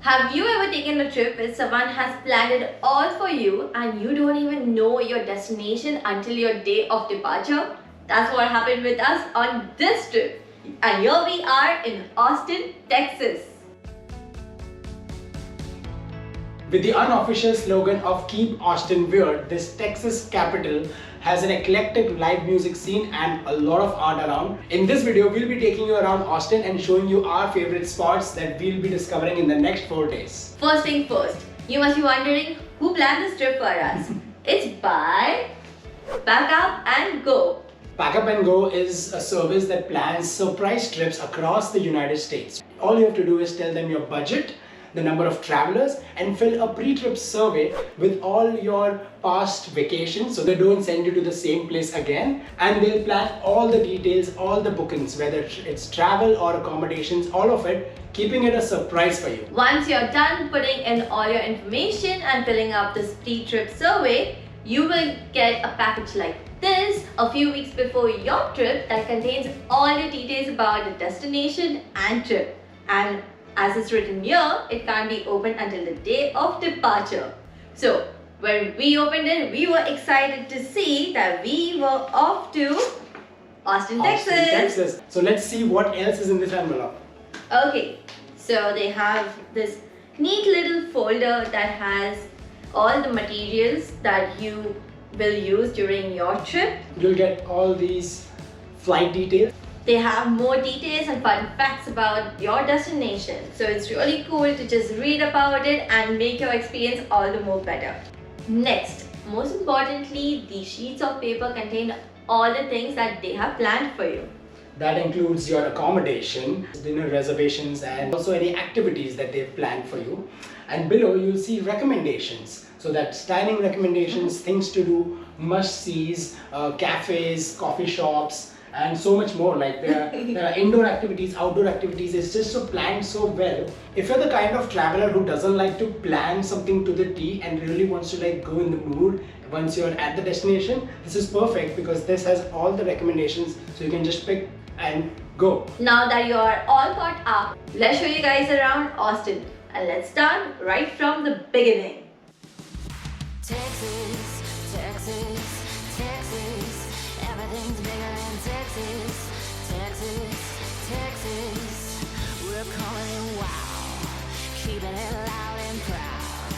Have you ever taken a trip where someone has planned it all for you and you don't even know your destination until your day of departure? That's what happened with us on this trip. And here we are in Austin, Texas. With the unofficial slogan of Keep Austin Weird, this Texas capital has an eclectic live music scene and a lot of art around. In this video, we'll be taking you around Austin and showing you our favorite spots that we'll be discovering in the next 4 days. First thing first, you must be wondering who planned this trip for us. It's by Pack Up and Go. Pack Up and Go is a service that plans surprise trips across the United States. All you have to do is tell them your budget, the number of travelers, and fill a pre-trip survey with all your past vacations so they don't send you to the same place again, and they'll plan all the details, all the bookings, whether it's travel or accommodations, all of it, keeping it a surprise for you. Once you're done putting in all your information and filling up this pre-trip survey, you will get a package like this a few weeks before your trip that contains all the details about the destination and trip. And as it's written here, it can't be opened until the day of departure. So when we opened it, we were excited to see that we were off to Austin, Texas. So let's see what else is in this envelope. Okay, so they have this neat little folder that has all the materials that you will use during your trip. You'll get all these flight details. They have more details and fun facts about your destination. So it's really cool to just read about it and make your experience all the more better. Next, most importantly, these sheets of paper contain all the things that they have planned for you. That includes your accommodation, dinner reservations, and also any activities that they've planned for you. And below you'll see recommendations. So that's dining recommendations, things to do, must-sees, cafes, coffee shops, and so much more. Like there are indoor activities, outdoor activities. It's just so planned so well. If you're the kind of traveler who doesn't like to plan something to the T and really wants to like go in the mood once you're at the destination, this is perfect because this has all the recommendations, so you can just pick and go. Now that you are all caught up, let's show you guys around Austin, and let's start right from the beginning. Texas, Texas, Texas, everything's bigger in Texas, Texas, Texas, we're calling it wow, keeping it loud and proud,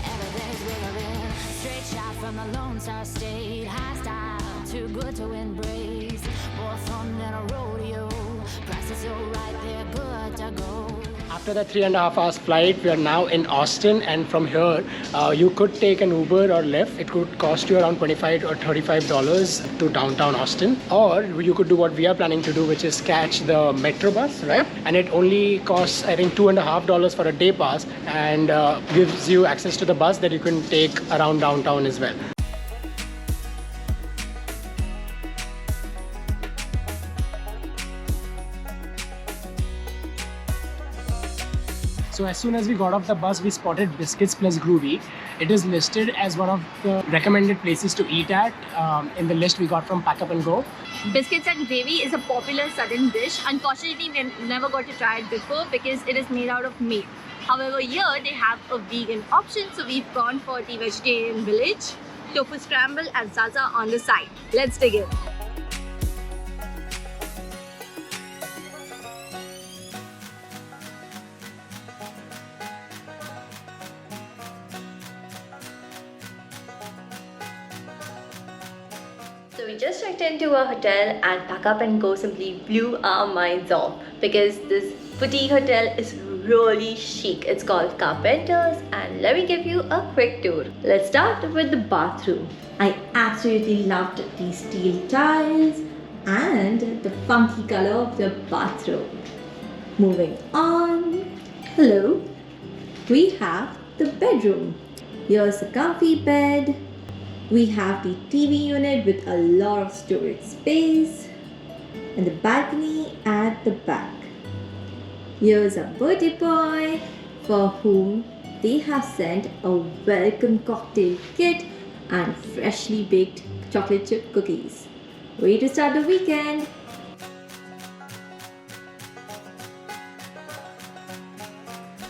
everything's bigger than, straight shot from the Lone Star State, high style, too good to embrace, more fun than a rodeo, prices are right there, good to go. After that 3.5 hours flight, we are now in Austin, and from here you could take an Uber or Lyft. It could cost you around $25 or $35 to downtown Austin, or you could do what we are planning to do, which is catch the metro bus, right? And it only costs, I think, $2.50 for a day pass, and gives you access to the bus that you can take around downtown as well. So as soon as we got off the bus, we spotted Biscuits Groovy. It is listed as one of the recommended places to eat at in the list we got from Pack Up and Go. Biscuits and gravy is a popular southern dish. Unfortunately, we never got to try it before because it is made out of meat. However, here they have a vegan option, so we've gone for the vegetarian village, tofu scramble and salsa on the side. Let's dig in. So we just checked into a hotel, and Pack Up and Go simply blew our minds off because this boutique hotel is really chic. It's called Carpenter's, and let me give you a quick tour. Let's start with the bathroom. I absolutely loved these steel tiles and the funky color of the bathroom. Moving on. Hello. We have the bedroom. Here's a comfy bed. We have the TV unit with a lot of storage space and the balcony at the back. Here's a birthday boy for whom they have sent a welcome cocktail kit and freshly baked chocolate chip cookies. Ready to start the weekend?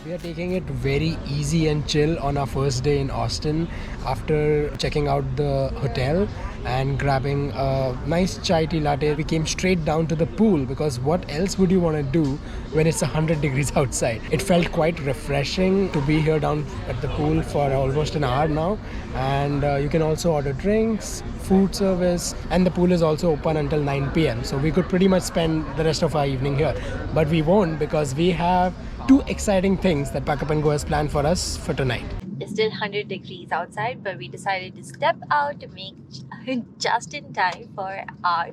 We are taking it very easy and chill on our first day in Austin after checking out the hotel and grabbing a nice chai tea latte. We came straight down to the pool because what else would you want to do when it's 100 degrees outside? It felt quite refreshing to be here down at the pool for almost an hour now, and you can also order drinks, food service, and the pool is also open until 9 p.m. So we could pretty much spend the rest of our evening here, but we won't because we have two exciting things that Pack Up and Go has planned for us for tonight. It's still 100 degrees outside, but we decided to step out to make just in time for our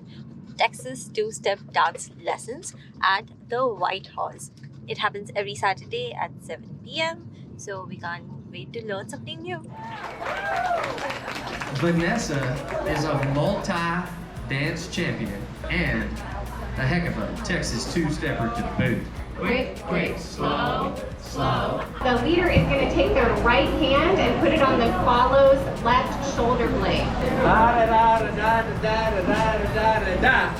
Texas two-step dance lessons at the White Horse. It happens every Saturday at 7 p.m. So we can't wait to learn something new. Vanessa is a multi-dance champion and a heck of a Texas two-stepper to boot. Quick, slow, slow. The leader is going to take their right hand and put it on the follow's left shoulder blade. Da da da da da da da da da.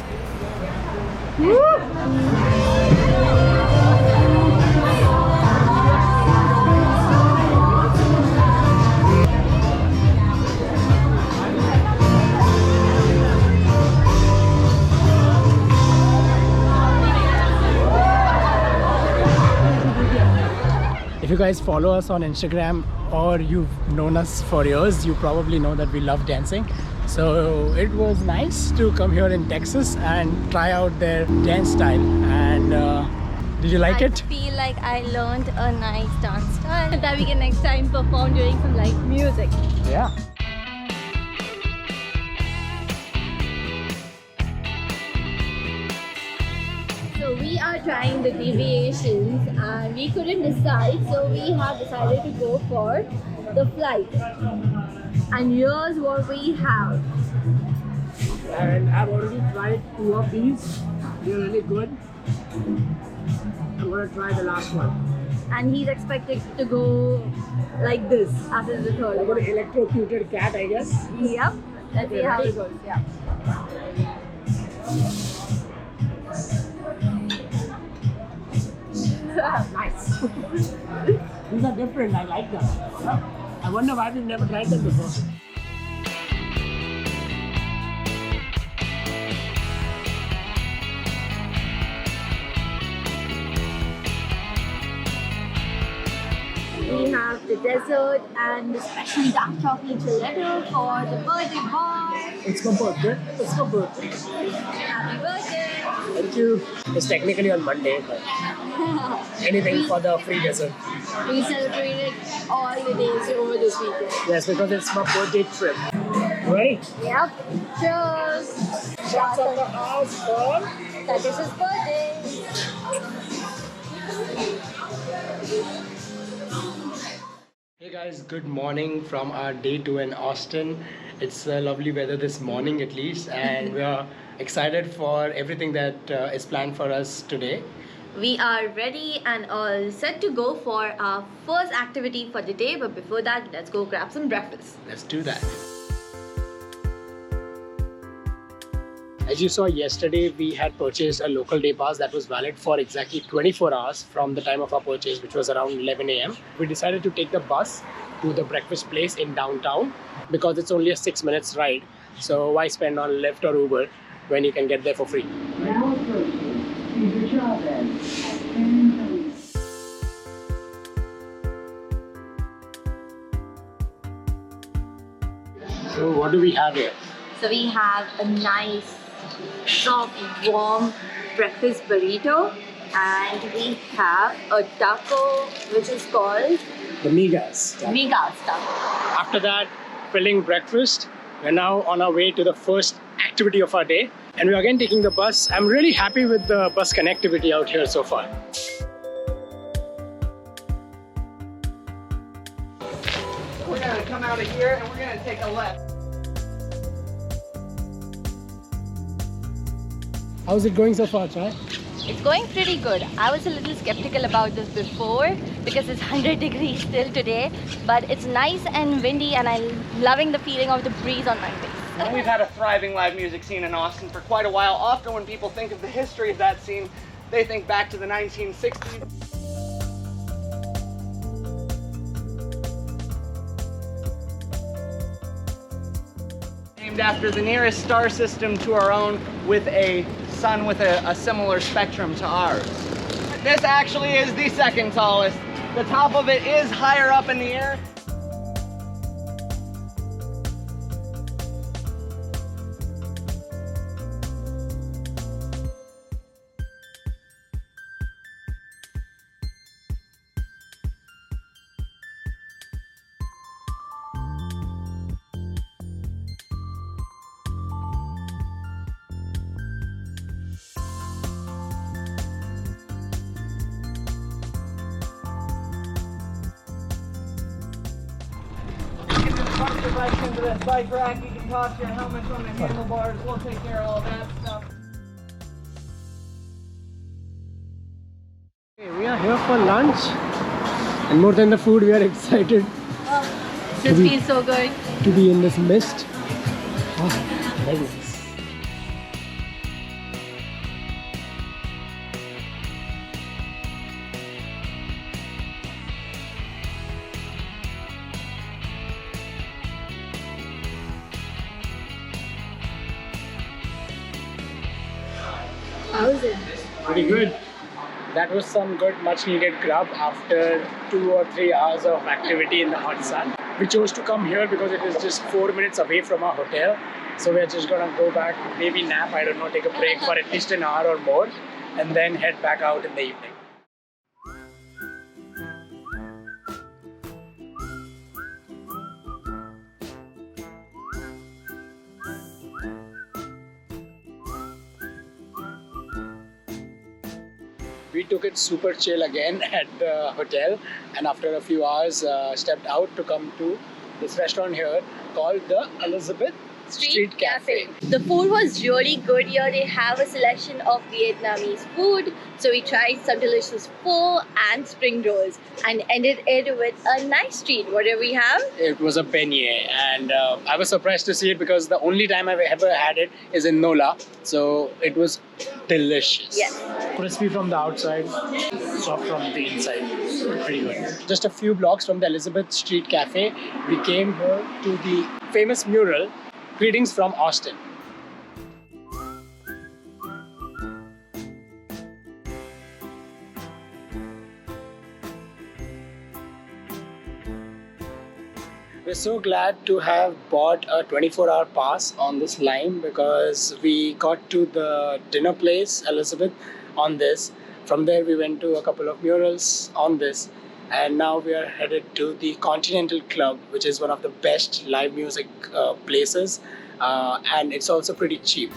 If you guys follow us on Instagram or you've known us for years, you probably know that we love dancing. So it was nice to come here in Texas and try out their dance style. And did you like it? I feel like I learned a nice dance style that we can next time perform during some live music. Yeah. So we are trying the deviations and we couldn't decide, so we have decided to go for the flight. And here's what we have. And I've already tried 2 of these. They're really good. I'm gonna try the last one. And he's expected to go like this after the third I'm one. gonna electrocuted cat, I guess. Yep. Let's see how it goes. Yeah. Nice. These are different. I like them. I wonder why we've never tried them before. We have the dessert and the special dark chocolate gelato for the birthday boy. It's my birthday. It's my birthday. Happy birthday! Thank you. It's technically on Monday, but anything for the free dessert. We celebrated all the days over this weekend. Yes, because it's my birthday trip. Ready? Yep. Cheers! Shots of the house for Takesh's birthday! Hey guys, good morning from our day 2 in Austin. It's lovely weather this morning at least, and we are excited for everything that is planned for us today. We are ready and all set to go for our first activity for the day, but before that, let's go grab some breakfast. Let's do that. As you saw yesterday, we had purchased a local day pass that was valid for exactly 24 hours from the time of our purchase, which was around 11 a.m. We decided to take the bus to the breakfast place in downtown because it's only a 6 minutes ride. So why spend on Lyft or Uber when you can get there for free? Now approaching Cesar Chavez. So what do we have here? So we have a nice, soft, warm breakfast burrito, and we have a taco which is called The migas. migas taco. After that filling breakfast, we're now on our way to the first activity of our day, and we're again taking the bus. I'm really happy with the bus connectivity out here so far. We're gonna come out of here and we're gonna take a left. How's it going so far, Chai? It's going pretty good. I was a little skeptical about this before because it's 100 degrees still today, but it's nice and windy and I'm loving the feeling of the breeze on my face. We've had a thriving live music scene in Austin for quite a while. Often when people think of the history of that scene, they think back to the 1960s. named after the nearest star system to our own with a sun with a similar spectrum to ours. This actually is the second tallest. The top of it is higher up in the air. Park your bikes into this bike rack. You can toss your helmets on the handlebars. We'll take care of all that stuff. Okay, we are here for lunch, and more than the food, we are excited This feels so good. to be in this mist. Oh, very nice. How is it? Pretty good. That was some good, much needed grub after 2 or 3 hours of activity in the hot sun. We chose to come here because it is just 4 minutes away from our hotel. So we're just gonna go back, maybe nap, I don't know, take a break for at least an hour or more, and then head back out in the evening. We took it super chill again at the hotel, and after a few hours stepped out to come to this restaurant here called the Elizabeth Street Cafe. The food was really good here. They have a selection of Vietnamese food. So we tried some delicious pho and spring rolls and ended it with a nice treat. What did we have? It was a beignet, and I was surprised to see it because the only time I've ever had it is in Nola. So it was delicious. Yes. Crispy from the outside, soft from the inside. Pretty good. Just a few blocks from the Elizabeth Street Cafe, we came here to the famous mural, Greetings from Austin. We're so glad to have bought a 24-hour pass on this line because we got to the dinner place, Elizabeth, on this. From there we went to a couple of murals on this, and now we are headed to the Continental Club, which is one of the best live music places, and it's also pretty cheap.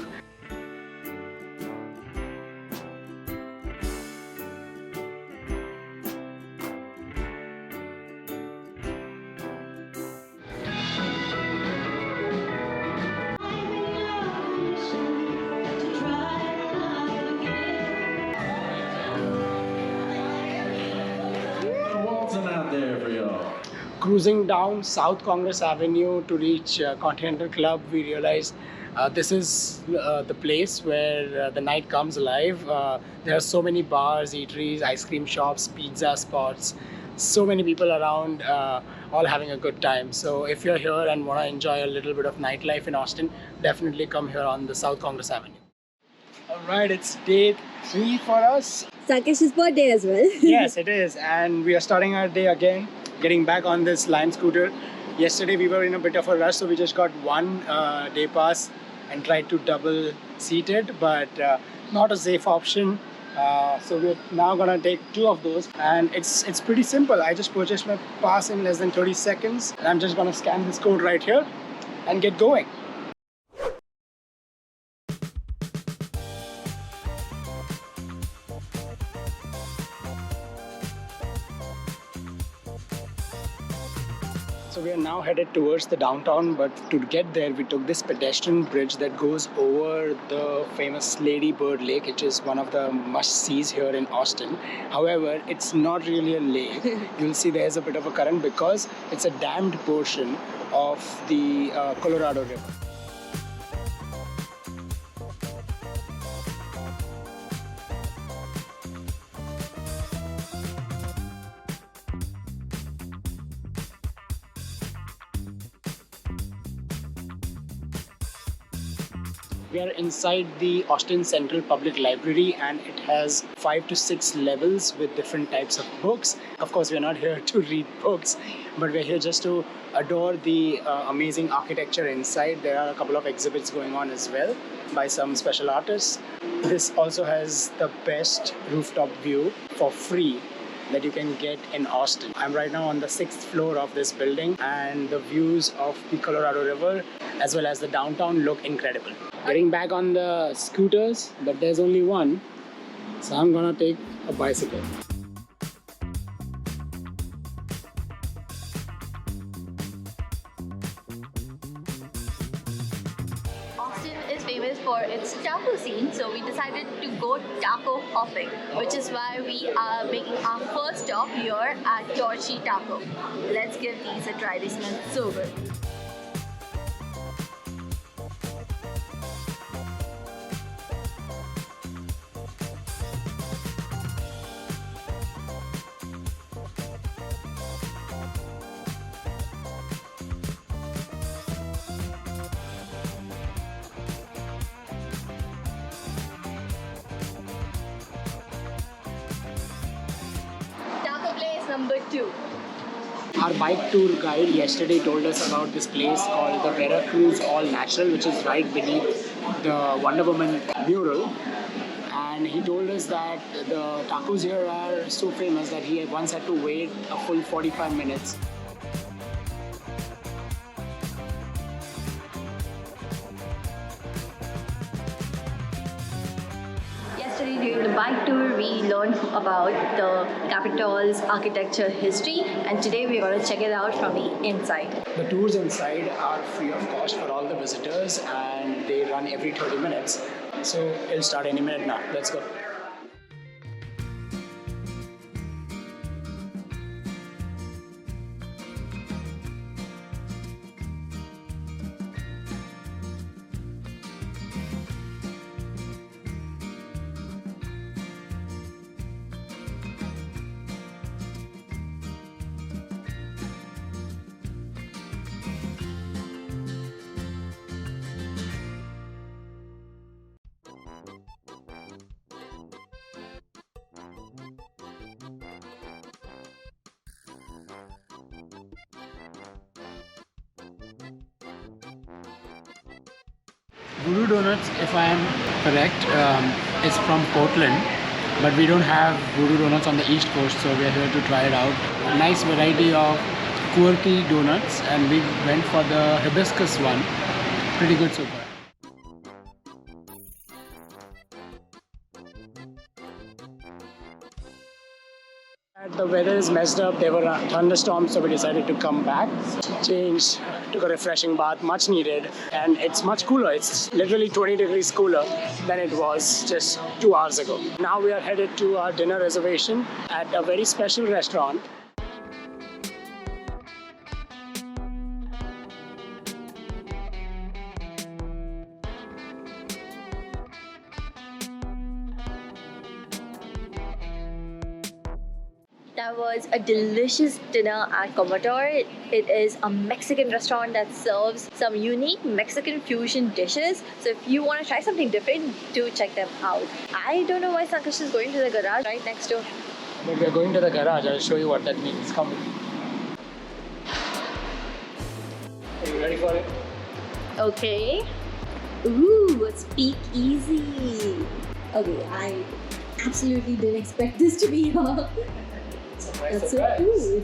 Cruising down South Congress Avenue to reach Continental Club, we realized this is the place where the night comes alive. There are so many bars, eateries, ice cream shops, pizza spots, so many people around, all having a good time. So if you're here and want to enjoy a little bit of nightlife in Austin, definitely come here on the South Congress Avenue. Alright, it's day 3 for us. Sunkist's birthday as well. Yes, it is, and we are starting our day again, getting back on this Lime scooter. Yesterday we were in a bit of a rush, so we just got one day pass and tried to double seat it, but not a safe option. So we're now gonna take 2 of those, and it's pretty simple. I just purchased my pass in less than 30 seconds, and I'm just gonna scan this code right here and get going. So we are now headed towards the downtown, but to get there we took this pedestrian bridge that goes over the famous Lady Bird Lake, which is one of the must-sees here in Austin. However, it's not really a lake. You'll see there's a bit of a current because it's a dammed portion of the Colorado River. We are inside the Austin Central Public Library, and it has 5 to 6 levels with different types of books. Of course, we're not here to read books, but we're here just to adore the amazing architecture inside. There are a couple of exhibits going on as well by some special artists. This also has the best rooftop view for free that you can get in Austin. I'm right now on the 6th floor of this building, and the views of the Colorado River as well as the downtown look incredible. Getting back on the scooters, but there's only one, so I'm gonna take a bicycle. Austin is famous for its taco scene, so we decided to go taco hopping, which is why we are making our first stop here at Torchy Taco. Let's give these a try. They smell so good. Number 2. Our bike tour guide yesterday told us about this place called the Veracruz All Natural, which is right beneath the Wonder Woman mural. And he told us that the tacos here are so famous that he once had to wait a full 45 minutes. During the bike tour, we learned about the capital's architecture history, and today we're going to check it out from the inside. The tours inside are free of cost for all the visitors, and they run every 30 minutes. So it'll start any minute now. Let's go. Voodoo Doughnut, if I am correct, is from Portland, but we don't have Voodoo Doughnuts on the East Coast, so we are here to try it out. A nice variety of quirky donuts, and we went for the hibiscus one. Pretty good so far. The weather is messed up. There were thunderstorms, so we decided to come back, change, took a refreshing bath, much needed, and it's much cooler. It's literally 20 degrees cooler than it was just 2 hours ago. Now we are headed to our dinner reservation at a very special restaurant. That was a delicious dinner at Comedor. It is a Mexican restaurant that serves some unique Mexican fusion dishes. So if you want to try something different, do check them out. I don't know why Sunkist is going to the garage right next door. But we're going to the garage. I'll show you what that means. Come with me. Are you ready for it? Okay. Ooh, a speakeasy. Okay, I absolutely didn't expect this to be here. That's so cool.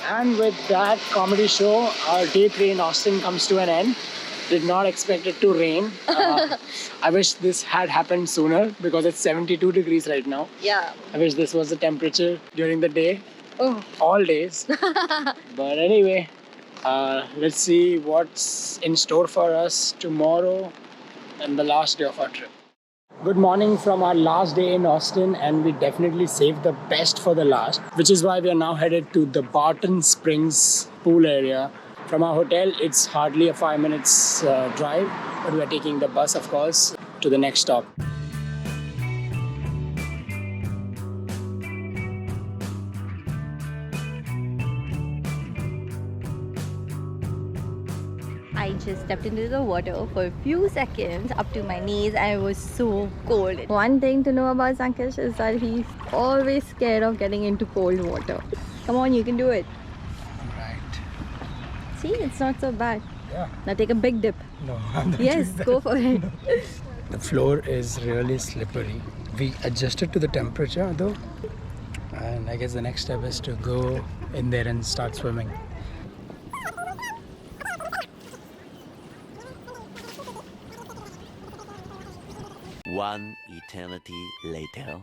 And with that comedy show, our day 3 in Austin comes to an end. Did not expect it to rain. I wish this had happened sooner because it's 72 degrees right now. Yeah. I wish this was the temperature during the day. Oh. All days. But anyway, let's see what's in store for us tomorrow and the last day of our trip. Good morning from our last day in Austin, and we definitely saved the best for the last, which is why we are now headed to the Barton Springs pool area. From our hotel, it's hardly a 5 minutes drive, but we are taking the bus, of course, to the next stop. I just stepped into the water for a few seconds up to my knees and it was so cold. One thing to know about Sunkist is that he's always scared of getting into cold water. Come on, you can do it. Right. See, it's not so bad. Yeah. Now take a big dip. No, I'm not Yes, doing that. go for it. The floor is really slippery. We adjusted to the temperature though, and I guess the next step is to go in there and start swimming. One eternity later.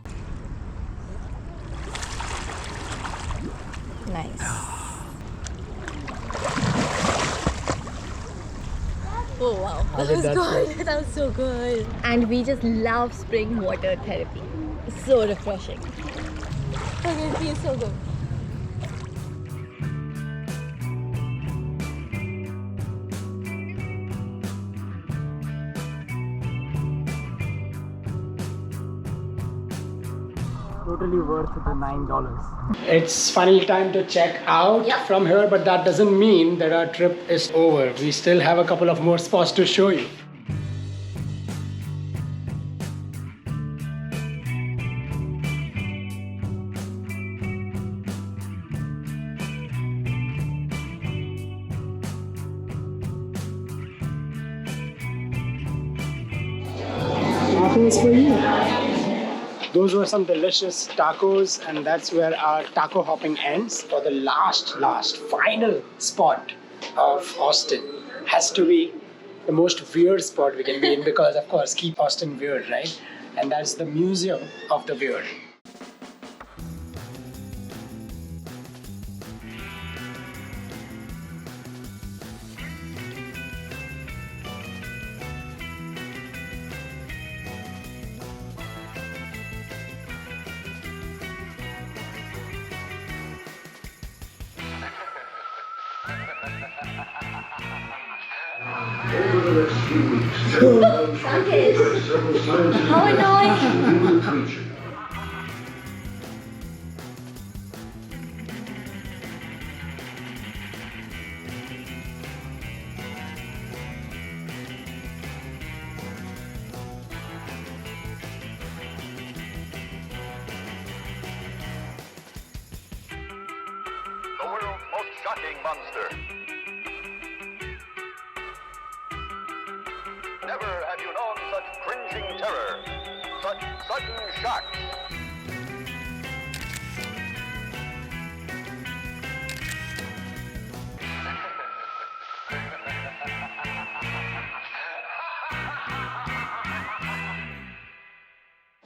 Nice. Oh wow, How that did was that good. feel? That was so good. And we just love spring water therapy. It's so refreshing. Okay, it feels so good. Totally worth the $9. It's finally time to check out Yep. from here, but that doesn't mean that our trip is over. We still have a couple of more spots to show you. Tacos for you. Those were some delicious tacos, and that's where our taco hopping ends. For the last, final spot of Austin has to be the most weird spot we can be in because, of course, keep Austin weird, right? And that's the Museum of the Weird. How annoying! The world's most shocking monster. Never have you known such cringing terror, such sudden shocks.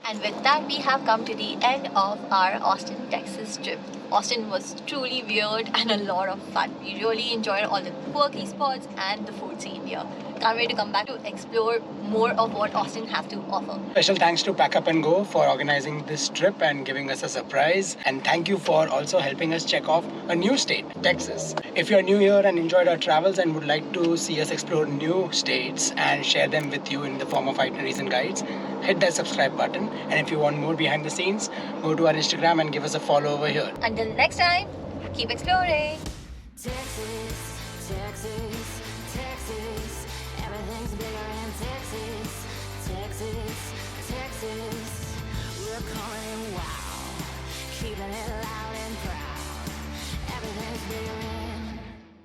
And with that, we have come to the end of our Austin, Texas trip. Austin was truly weird and a lot of fun. We really enjoyed all the quirky spots and the food scene here. Can't wait to come back to explore more of what Austin has to offer. Special thanks to Pack Up and Go for organizing this trip and giving us a surprise. And thank you for also helping us check off a new state, Texas. If you're new here and enjoyed our travels and would like to see us explore new states and share them with you in the form of itineraries and guides, hit that subscribe button. And if you want more behind the scenes, go to our Instagram and give us a follow over here. Until next time, keep exploring. Texas, Texas, Texas. Everything's bigger in Texas. Texas, Texas. We're calling it wow. Keeping it loud and proud. Everything's bigger in